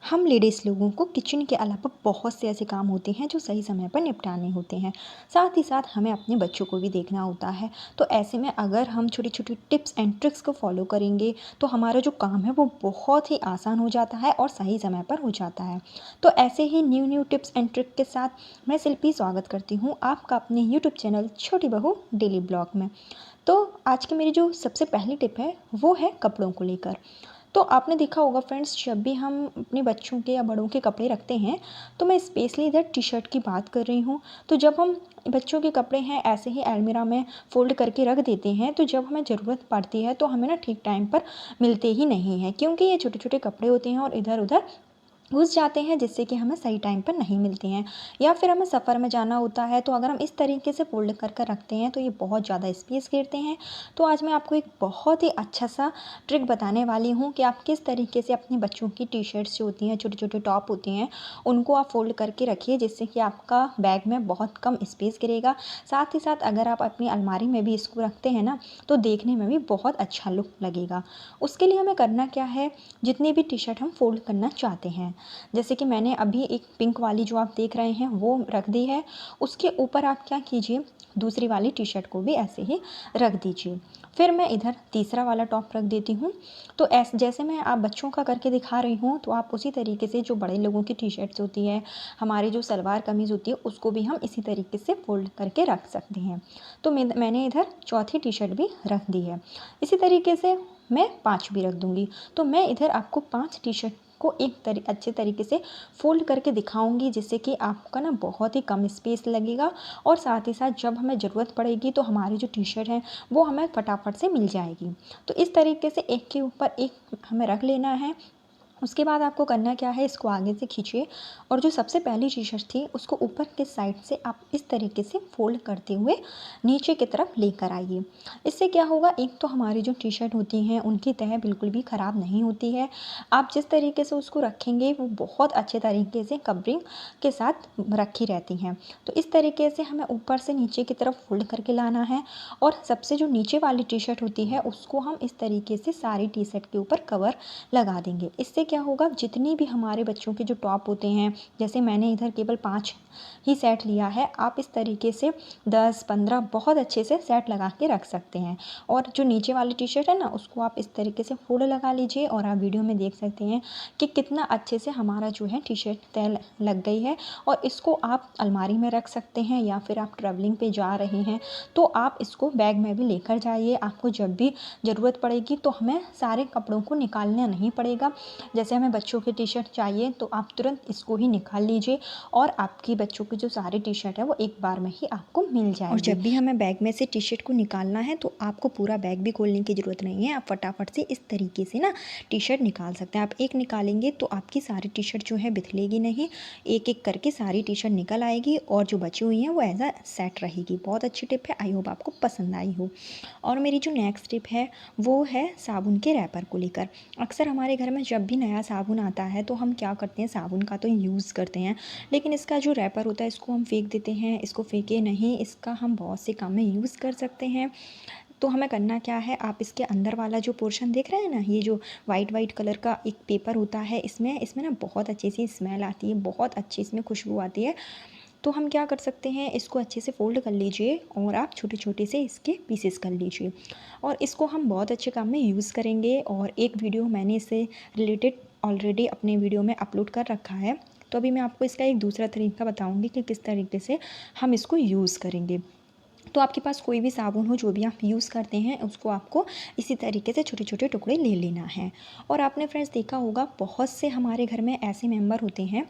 हम लेडीज़ लोगों को किचन के अलावा बहुत से ऐसे काम होते हैं जो सही समय पर निपटाने होते हैं। साथ ही साथ हमें अपने बच्चों को भी देखना होता है। तो ऐसे में अगर हम छोटी-छोटी टिप्स एंड ट्रिक्स को फ़ॉलो करेंगे तो हमारा जो काम है वो बहुत ही आसान हो जाता है और सही समय पर हो जाता है। तो ऐसे ही न्यू टिप्स एंड ट्रिक के साथ मैं शिल्पी स्वागत करती हूँ आपका अपने यूट्यूब चैनल छोटी बहू डेली ब्लॉग में। तो आज की मेरी जो सबसे पहली टिप है वो है कपड़ों को लेकर। तो आपने देखा होगा फ्रेंड्स, जब भी हम अपने बच्चों के या बड़ों के कपड़े रखते हैं तो मैं स्पेशली इधर टी शर्ट की बात कर रही हूँ। तो जब हम बच्चों के कपड़े हैं ऐसे ही अलमीरा में फ़ोल्ड करके रख देते हैं तो जब हमें ज़रूरत पड़ती है तो हमें ना ठीक टाइम पर मिलते ही नहीं हैं, क्योंकि ये छोटे छोटे कपड़े होते हैं और इधर उधर घुस जाते हैं जिससे कि हमें सही टाइम पर नहीं मिलती हैं। या फिर हमें सफ़र में जाना होता है तो अगर हम इस तरीके से फ़ोल्ड कर कर रखते हैं तो ये बहुत ज़्यादा स्पेस घेरते हैं। तो आज मैं आपको एक बहुत ही अच्छा सा ट्रिक बताने वाली हूँ कि आप किस तरीके से अपने बच्चों की टी शर्ट्स जो होती हैं, छोटे छोटे टॉप होती हैं, उनको आप फ़ोल्ड करके रखिए जिससे कि आपका बैग में बहुत कम स्पेस गिरेगा। साथ ही साथ अगर आप अपनी अलमारी में भी इसको रखते हैं ना तो देखने में भी बहुत अच्छा लुक लगेगा। उसके लिए हमें करना क्या है, जितनी भी टी शर्ट हम फ़ोल्ड करना चाहते हैं, जैसे कि मैंने अभी एक पिंक वाली जो आप देख रहे हैं वो रख दी है, उसके ऊपर आप क्या कीजिए, दूसरी वाली टी शर्ट को भी ऐसे ही रख दीजिए। फिर मैं इधर तीसरा वाला टॉप रख देती हूँ। तो ऐसे जैसे मैं आप बच्चों का करके दिखा रही हूँ तो आप उसी तरीके से जो बड़े लोगों की टी शर्ट्स होती है, हमारी जो सलवार कमीज़ होती है, उसको भी हम इसी तरीके से फ़ोल्ड करके रख सकते हैं। तो मैंने इधर चौथी टी शर्ट भी रख दी है। इसी तरीके से मैं 5 भी रख दूँगी। तो मैं इधर आपको 5 टी शर्ट को अच्छे तरीके से फ़ोल्ड करके दिखाऊंगी जिससे कि आपका ना बहुत ही कम स्पेस लगेगा और साथ ही साथ जब हमें ज़रूरत पड़ेगी तो हमारी जो टी शर्ट है वो हमें फटाफट से मिल जाएगी। तो इस तरीके से एक के ऊपर एक हमें रख लेना है। उसके बाद आपको करना क्या है, इसको आगे से खींचिए और जो सबसे पहली टी शर्ट थी उसको ऊपर के साइड से आप इस तरीके से फ़ोल्ड करते हुए नीचे की तरफ लेकर आइए। इससे क्या होगा, एक तो हमारी जो टी शर्ट होती हैं उनकी तह बिल्कुल भी ख़राब नहीं होती है। आप जिस तरीके से उसको रखेंगे वो बहुत अच्छे तरीके से कवरिंग के साथ रखी रहती हैं। तो इस तरीके से हमें ऊपर से नीचे की तरफ फ़ोल्ड करके लाना है और सबसे जो नीचे वाली टी शर्ट होती है उसको हम इस तरीके से सारी टी शर्ट के ऊपर कवर लगा देंगे। इससे क्या होगा, जितनी भी हमारे बच्चों के जो टॉप होते हैं, जैसे मैंने इधर केवल 5 ही सेट लिया है, आप इस तरीके से 10-15 बहुत अच्छे से सेट लगा के रख सकते हैं। और जो नीचे वाली टी शर्ट है ना उसको आप इस तरीके से फोल्ड लगा लीजिए और आप वीडियो में देख सकते हैं कि कितना अच्छे से हमारा जो है टी शर्ट तय लग गई है। और इसको आप अलमारी में रख सकते हैं या फिर आप ट्रैवलिंग पे जा रहे हैं तो आप इसको बैग में भी लेकर जाइए। आपको जब भी ज़रूरत पड़ेगी तो हमें सारे कपड़ों को निकालना नहीं पड़ेगा। जैसे हमें बच्चों की टी शर्ट चाहिए तो आप तुरंत इसको ही निकाल लीजिए और आपकी बच्चों की जो सारी टी शर्ट है वो एक बार में ही आपको मिल जाएगी। और जब भी हमें बैग में से टी शर्ट को निकालना है तो आपको पूरा बैग भी खोलने की ज़रूरत नहीं है। आप फटाफट से इस तरीके से ना टी शर्ट निकाल सकते हैं। आप एक निकालेंगे तो आपकी सारी टी शर्ट जो है बिथलेगी नहीं, एक एक करके सारी टी शर्ट निकल आएगी और जो बची हुई हैं वो एज अ सेट रहेगी। बहुत अच्छी टिप है, आई होप आपको पसंद आई हो। और मेरी जो नेक्स्ट टिप है वो है साबुन के रैपर को लेकर। अक्सर हमारे घर में जब भी नया साबुन आता है तो हम क्या करते हैं, साबुन का तो यूज़ करते हैं लेकिन इसका जो रैपर होता है इसको हम फेंक देते हैं। इसको फेंके नहीं, इसका हम बहुत से काम में यूज़ कर सकते हैं। तो हमें करना क्या है, आप इसके अंदर वाला जो पोर्शन देख रहे हैं ना, ये जो वाइट कलर का एक पेपर होता है, इसमें ना बहुत अच्छी सी स्मेल आती है, बहुत अच्छी इसमें खुशबू आती है। तो हम क्या कर सकते हैं, इसको अच्छे से फ़ोल्ड कर लीजिए और आप छोटे छोटे से इसके पीसेस कर लीजिए और इसको हम बहुत अच्छे काम में यूज़ करेंगे। और एक वीडियो मैंने इससे रिलेटेड ऑलरेडी अपने वीडियो में अपलोड कर रखा है। तो अभी मैं आपको इसका एक दूसरा तरीका बताऊंगी कि किस तरीके से हम इसको यूज़ करेंगे। तो आपके पास कोई भी साबुन हो जो भी आप यूज़ करते हैं उसको आपको इसी तरीके से छोटे छोटे टुकड़े ले लेना है। और आपने फ्रेंड्स देखा होगा, बहुत से हमारे घर में ऐसे मेंबर होते हैं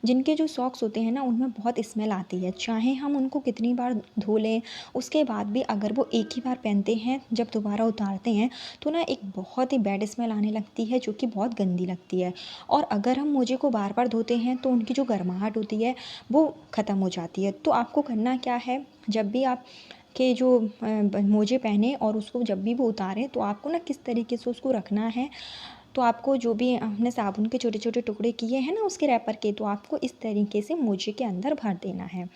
जिनके जो सॉक्स होते हैं ना उनमें बहुत स्मेल आती है। चाहे हम उनको कितनी बार धो लें उसके बाद भी अगर वो एक ही बार पहनते हैं, जब दोबारा उतारते हैं तो ना एक बहुत ही बैड स्मेल आने लगती है जो कि बहुत गंदी लगती है। और अगर हम मोजे को बार बार धोते हैं तो उनकी जो गर्माहट होती है वो ख़त्म हो जाती है। तो आपको करना क्या है, जब भी आप के जो मोजे पहने और उसको जब भी वो उतारें तो आपको ना किस तरीके से उसको रखना है। तो आपको जो भी हमने साबुन के छोटे छोटे टुकड़े किए हैं ना उसके रैपर के, तो आपको इस तरीके से मोजे के अंदर भर देना है।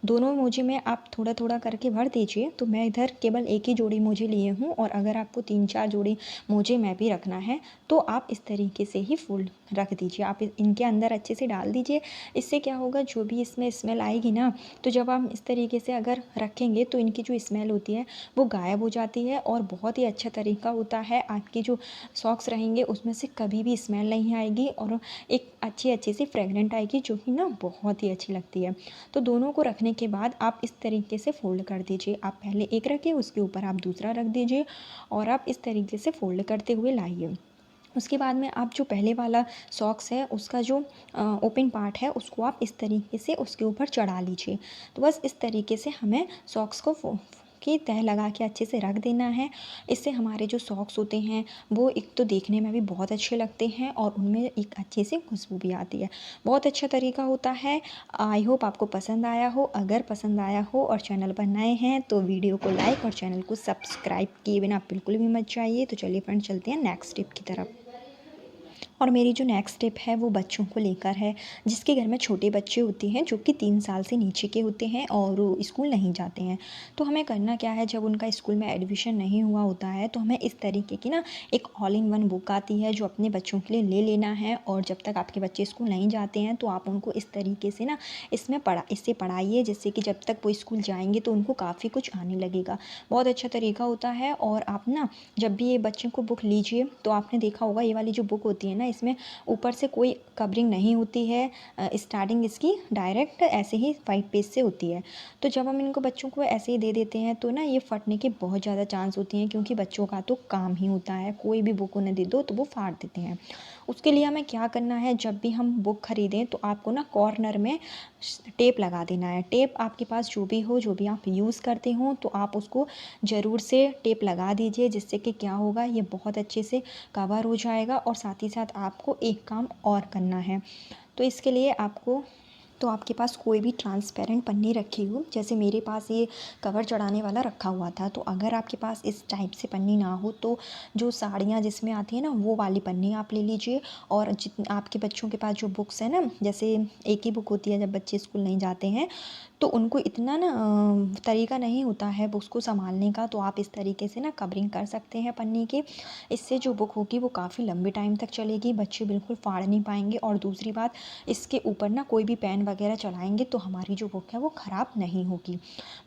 दोनों मोजे में आप थोड़ा थोड़ा करके भर दीजिए। तो मैं इधर केवल एक ही जोड़ी मोजे लिए हूँ, और अगर आपको 3-4 जोड़ी मोजे में भी रखना है तो आप इस तरीके से ही फुल रख दीजिए। आप इनके अंदर अच्छे से डाल दीजिए। इससे क्या होगा, जो भी इसमें स्मेल आएगी ना, तो जब हम इस तरीके से अगर रखेंगे तो इनकी जो स्मेल होती है वो गायब हो जाती है, और बहुत ही अच्छा तरीका होता है। आपकी जो सॉक्स रहेंगे उसमें से कभी भी स्मेल नहीं आएगी, और एक अच्छी अच्छी सी फ्रेगरेंट आएगी, जो कि ना बहुत ही अच्छी लगती है। तो दोनों को रखने के बाद आप इस तरीके से फ़ोल्ड कर दीजिए। आप पहले एक रखिए, उसके ऊपर आप दूसरा रख दीजिए, और आप इस तरीके से फ़ोल्ड करते हुए लाइए। उसके बाद में आप जो पहले वाला सॉक्स है उसका जो ओपन पार्ट है उसको आप इस तरीके से उसके ऊपर चढ़ा लीजिए। तो बस इस तरीके से हमें सॉक्स को की तह लगा के अच्छे से रख देना है। इससे हमारे जो सॉक्स होते हैं वो एक तो देखने में भी बहुत अच्छे लगते हैं, और उनमें एक अच्छी सी खुशबू भी आती है। बहुत अच्छा तरीका होता है। आई होप आपको पसंद आया हो। अगर पसंद आया हो और चैनल पर नए हैं तो वीडियो को लाइक और चैनल को सब्सक्राइब किए बिना बिल्कुल भी मत जाइए। तो चलिए फ्रेंड, चलते हैं नेक्स्ट टिप की तरफ। और मेरी जो नेक्स्ट टिप है वो बच्चों को लेकर है, जिसके घर में छोटे बच्चे होते हैं जो कि 3 साल से नीचे के होते हैं और वो स्कूल नहीं जाते हैं। तो हमें करना क्या है, जब उनका स्कूल में एडमिशन नहीं हुआ होता है तो हमें इस तरीके की ना एक ऑल इन वन बुक आती है जो अपने बच्चों के लिए ले लेना है। और जब तक आपके बच्चे स्कूल नहीं जाते हैं तो आप उनको इस तरीके से ना इससे पढ़ाइए, जिससे कि जब तक वो स्कूल जाएंगे तो उनको काफ़ी कुछ आने लगेगा। बहुत अच्छा तरीका होता है। और आप ना जब भी ये बच्चों को बुक लीजिए तो आपने देखा होगा, ये वाली जो बुक होती है ना, इसमें ऊपर से कोई कवरिंग नहीं होती है। स्टार्टिंग इसकी डायरेक्ट ऐसे ही वाइट पेज से होती है। तो जब हम इनको बच्चों को ऐसे ही दे देते हैं तो ना ये फटने के बहुत ज़्यादा चांस होते हैं, क्योंकि बच्चों का तो काम ही होता है, कोई भी बुक उन्हें दे दो तो वो फाड़ देते हैं। उसके लिए हमें क्या करना है, जब भी हम बुक खरीदें तो आपको ना कॉर्नर में टेप लगा देना है। टेप आपके पास जो भी हो, जो भी आप यूज़ करते हो, तो आप उसको ज़रूर से टेप लगा दीजिए, जिससे कि क्या होगा, ये बहुत अच्छे से कवर हो जाएगा। और साथ ही साथ आपको एक काम और करना है। तो इसके लिए आपको, तो आपके पास कोई भी ट्रांसपेरेंट पन्नी रखी हो, जैसे मेरे पास ये कवर चढ़ाने वाला रखा हुआ था, तो अगर आपके पास इस टाइप से पन्नी ना हो तो जो साड़ियाँ जिसमें आती है ना वो वाली पन्नी आप ले लीजिए। और जितने आपके बच्चों के पास जो बुक्स है ना, जैसे एक ही बुक होती है जब बच्चे स्कूल नहीं जाते हैं, तो उनको इतना ना तरीका नहीं होता है बुक्स को संभालने का, तो आप इस तरीके से ना कवरिंग कर सकते हैं पन्नी की। इससे जो बुक होगी वो काफ़ी लंबे टाइम तक चलेगी, बच्चे बिल्कुल फाड़ नहीं पाएंगे। और दूसरी बात, इसके ऊपर ना कोई भी पेन वगैरह चलाएंगे तो हमारी जो बुक है वो ख़राब नहीं होगी।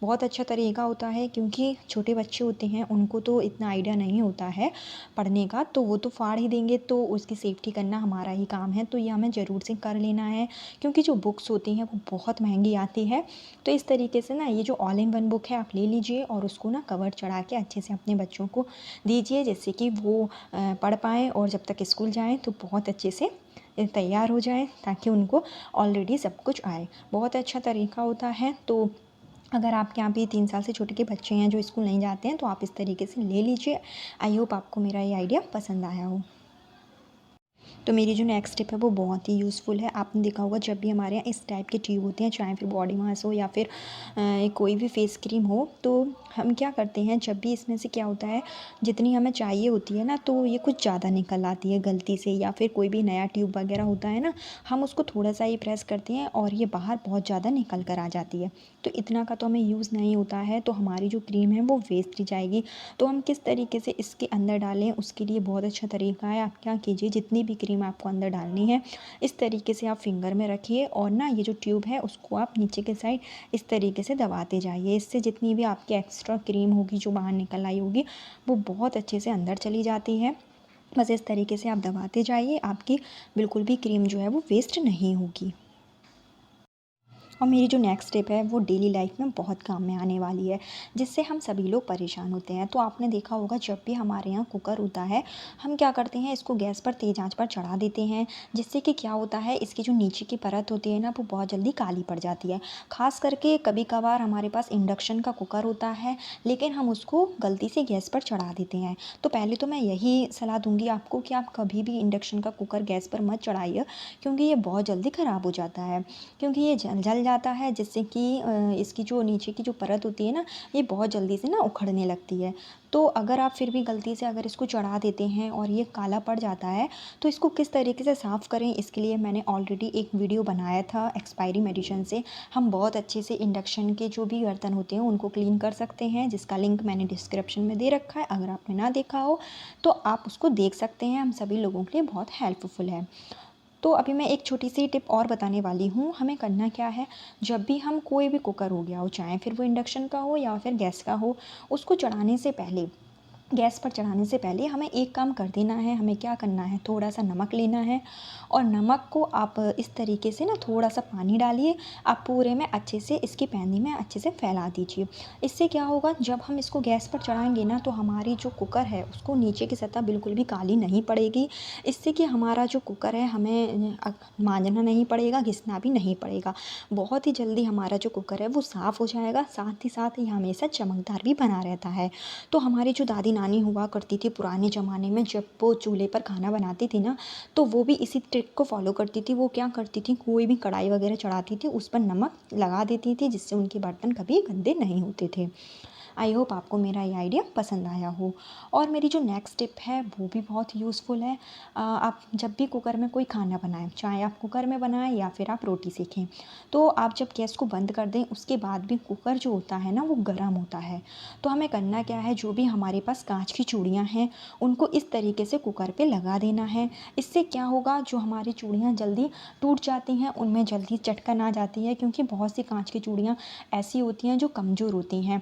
बहुत अच्छा तरीका होता है, क्योंकि छोटे बच्चे होते हैं उनको तो इतना आइडिया नहीं होता है पढ़ने का, तो वो तो फाड़ ही देंगे, तो उसकी सेफ्टी करना हमारा ही काम है। तो ये हमें ज़रूर से कर लेना है, क्योंकि जो बुक्स होती हैं वो बहुत महंगी आती है। तो इस तरीके से ना ये जो ऑल इन वन बुक है आप ले लीजिए, और उसको ना कवर चढ़ा के अच्छे से अपने बच्चों को दीजिए, जिससे कि वो पढ़ पाएँ, और जब तक स्कूल जाएँ तो बहुत अच्छे से तैयार हो जाएँ, ताकि उनको ऑलरेडी सब कुछ आए। बहुत अच्छा तरीका होता है। तो अगर आपके यहाँ भी 3 साल से छोटे के बच्चे हैं जो स्कूल नहीं जाते हैं तो आप इस तरीके से ले लीजिए। आई होप आपको मेरा ये आइडिया पसंद आया हो। तो मेरी जो नेक्स्ट टिप है वो बहुत ही यूज़फुल है। आपने देखा होगा, जब भी हमारे यहाँ इस टाइप के ट्यूब होते हैं, चाहे फिर बॉडी मास हो या फिर कोई भी फेस क्रीम हो, तो हम क्या करते हैं, जब भी इसमें से क्या होता है, जितनी हमें चाहिए होती है ना, तो ये कुछ ज़्यादा निकल आती है गलती से, या फिर कोई भी नया ट्यूब वगैरह होता है ना, हम उसको थोड़ा सा ही प्रेस करते हैं और ये बाहर बहुत ज़्यादा निकल कर आ जाती है। तो इतना का तो हमें यूज़ नहीं होता है, तो हमारी जो क्रीम है वो वेस्ट ही जाएगी। तो हम किस तरीके से इसके अंदर डालें, उसके लिए बहुत अच्छा तरीका है। आप क्या कीजिए, जितनी भी क्रीम आपको अंदर डालनी है, इस तरीके से आप फिंगर में रखिए, और ना ये जो ट्यूब है उसको आप नीचे के साइड इस तरीके से दबाते जाइए। इससे जितनी भी आपकी एक्स्ट्रा क्रीम होगी जो बाहर निकल आई होगी, वो बहुत अच्छे से अंदर चली जाती है। बस इस तरीके से आप दबाते जाइए, आपकी बिल्कुल भी क्रीम जो है वो वेस्ट नहीं होगी। और मेरी जो नेक्स्ट स्टेप है वो डेली लाइफ में बहुत काम में आने वाली है, जिससे हम सभी लोग परेशान होते हैं। तो आपने देखा होगा, जब भी हमारे यहाँ कुकर होता है, हम क्या करते हैं, इसको गैस पर तेज़ आंच पर चढ़ा देते हैं, जिससे कि क्या होता है, इसकी जो नीचे की परत होती है ना, वो बहुत जल्दी काली पड़ जाती है। ख़ास करके कभी कभार हमारे पास इंडक्शन का कुकर होता है, लेकिन हम उसको गलती से गैस पर चढ़ा देते हैं। तो पहले तो मैं यही सलाह दूँगी आपको कि आप कभी भी इंडक्शन का कुकर गैस पर मत चढ़ाइए, क्योंकि ये बहुत जल्दी ख़राब हो जाता है, क्योंकि ये जल जल जाता है, जिससे कि इसकी जो नीचे की जो परत होती है ना, ये बहुत जल्दी से ना उखड़ने लगती है। तो अगर आप फिर भी गलती से अगर इसको चढ़ा देते हैं और ये काला पड़ जाता है, तो इसको किस तरीके से साफ़ करें, इसके लिए मैंने ऑलरेडी एक वीडियो बनाया था एक्सपायरी मेडिसिन से। हम बहुत अच्छे से इंडक्शन के जो भी बर्तन होते हैं उनको क्लीन कर सकते हैं, जिसका लिंक मैंने डिस्क्रिप्शन में दे रखा है। अगर आपने ना देखा हो तो आप उसको देख सकते हैं, हम सभी लोगों के लिए बहुत हेल्पफुल है। तो अभी मैं एक छोटी सी टिप और बताने वाली हूँ। हमें करना क्या है, जब भी हम कोई भी कुकर हो गया हो, चाहे फिर वो इंडक्शन का हो या फिर गैस का हो, उसको चढ़ाने से पहले, गैस पर चढ़ाने से पहले हमें एक काम कर देना है। हमें क्या करना है, थोड़ा सा नमक लेना है और नमक को आप इस तरीके से ना थोड़ा सा पानी डालिए, आप पूरे में अच्छे से इसकी पैनी में अच्छे से फैला दीजिए। इससे क्या होगा, जब हम इसको गैस पर चढ़ाएंगे ना, तो हमारी जो कुकर है उसको नीचे की सतह बिल्कुल भी काली नहीं पड़ेगी। इससे कि हमारा जो कुकर है हमें मांजना नहीं पड़ेगा, घिसना भी नहीं पड़ेगा। बहुत ही जल्दी हमारा जो कुकर है वो साफ़ हो जाएगा, साथ ही हमेशा चमकदार भी बना रहता है। तो हमारी जो दादी नानी हुआ करती थी पुराने ज़माने में, जब वो चूल्हे पर खाना बनाती थी ना, तो वो भी इसी ट्रिक को फॉलो करती थी। वो क्या करती थी, कोई भी कढ़ाई वगैरह चढ़ाती थी, उस पर नमक लगा देती थी, जिससे उनके बर्तन कभी गंदे नहीं होते थे। आई होप आपको मेरा ये आइडिया पसंद आया हो। और मेरी जो नेक्स्ट टिप है वो भी बहुत यूज़फुल है। आप जब भी कुकर में कोई खाना बनाएं, चाहे आप कुकर में बनाएं या फिर आप रोटी सेकें, तो आप जब गैस को बंद कर दें उसके बाद भी कुकर जो होता है ना वो गर्म होता है। तो हमें करना क्या है, जो भी हमारे पास कांच की चूड़ियाँ हैं उनको इस तरीके से कुकर पे लगा देना है। इससे क्या होगा, जो हमारी चूड़ियाँ जल्दी टूट जाती हैं उनमें जल्दी चटकन आ जाती है, क्योंकि बहुत सी कांच की चूड़ियाँ ऐसी होती हैं जो कमज़ोर होती हैं।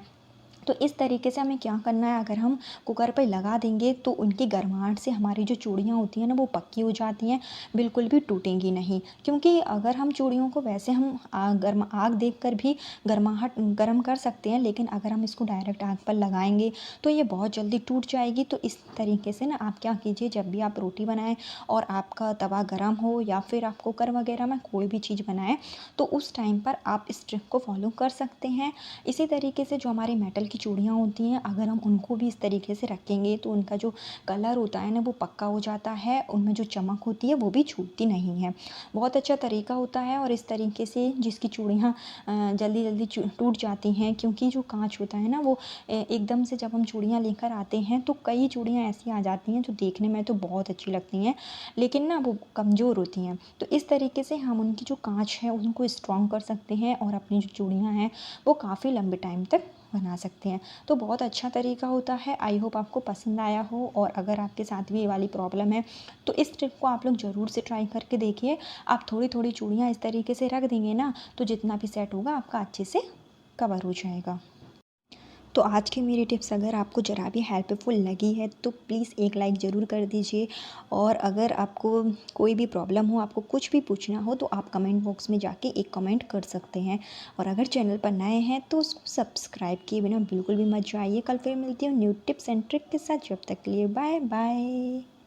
तो इस तरीके से हमें क्या करना है, अगर हम कुकर पर लगा देंगे तो उनकी गर्माहट से हमारी जो चूड़ियाँ होती हैं ना वो पक्की हो जाती हैं, बिल्कुल भी टूटेंगी नहीं। क्योंकि अगर हम चूड़ियों को वैसे हम गर्म आग देखकर भी गर्माहट गर्म कर सकते हैं, लेकिन अगर हम इसको डायरेक्ट आग पर लगाएंगे तो ये बहुत जल्दी टूट जाएगी। तो इस तरीके से ना आप क्या कीजिए, जब भी आप रोटी बनाएं और आपका तवा गर्म हो या फिर आप कुकर वगैरह में कोई भी चीज़ बनाएं, तो उस टाइम पर आप इस ट्रिक को फॉलो कर सकते हैं। इसी तरीके से जो हमारी मेटल की चूड़ियाँ होती हैं, अगर हम उनको भी इस तरीके से रखेंगे तो उनका जो कलर होता है ना वो पक्का हो जाता है, उनमें जो चमक होती है वो भी छूटती नहीं है। बहुत अच्छा तरीका होता है। और इस तरीके से जिसकी चूड़ियाँ जल्दी जल्दी टूट जाती हैं, क्योंकि जो कांच होता है ना वो एकदम से जब हम चूड़ियाँ लेकर आते हैं तो कई चूड़ियाँ ऐसी आ जाती हैं जो देखने में तो बहुत अच्छी लगती हैं, लेकिन ना वो कमज़ोर होती हैं। तो इस तरीके से हम उनकी जो कांच है उनको स्ट्रॉन्ग कर सकते हैं और अपनी जो चूड़ियाँ हैं वो काफ़ी लंबे टाइम तक बना सकते हैं। तो बहुत अच्छा तरीका होता है। आई होप आपको पसंद आया हो। और अगर आपके साथ भी ये वाली प्रॉब्लम है तो इस ट्रिक को आप लोग ज़रूर से ट्राई करके देखिए। आप थोड़ी थोड़ी चूड़ियाँ इस तरीके से रख देंगे ना, तो जितना भी सेट होगा आपका अच्छे से कवर हो जाएगा। तो आज की मेरी टिप्स अगर आपको ज़रा भी हेल्पफुल लगी है तो प्लीज़ एक लाइक ज़रूर कर दीजिए। और अगर आपको कोई भी प्रॉब्लम हो, आपको कुछ भी पूछना हो, तो आप कमेंट बॉक्स में जाके एक कमेंट कर सकते हैं। और अगर चैनल पर नए हैं तो उसको सब्सक्राइब किए बिना बिल्कुल भी मत जाइए। कल फिर मिलती हूँ न्यू टिप्स एंड ट्रिक के साथ। जब तक के लिए बाय बाय।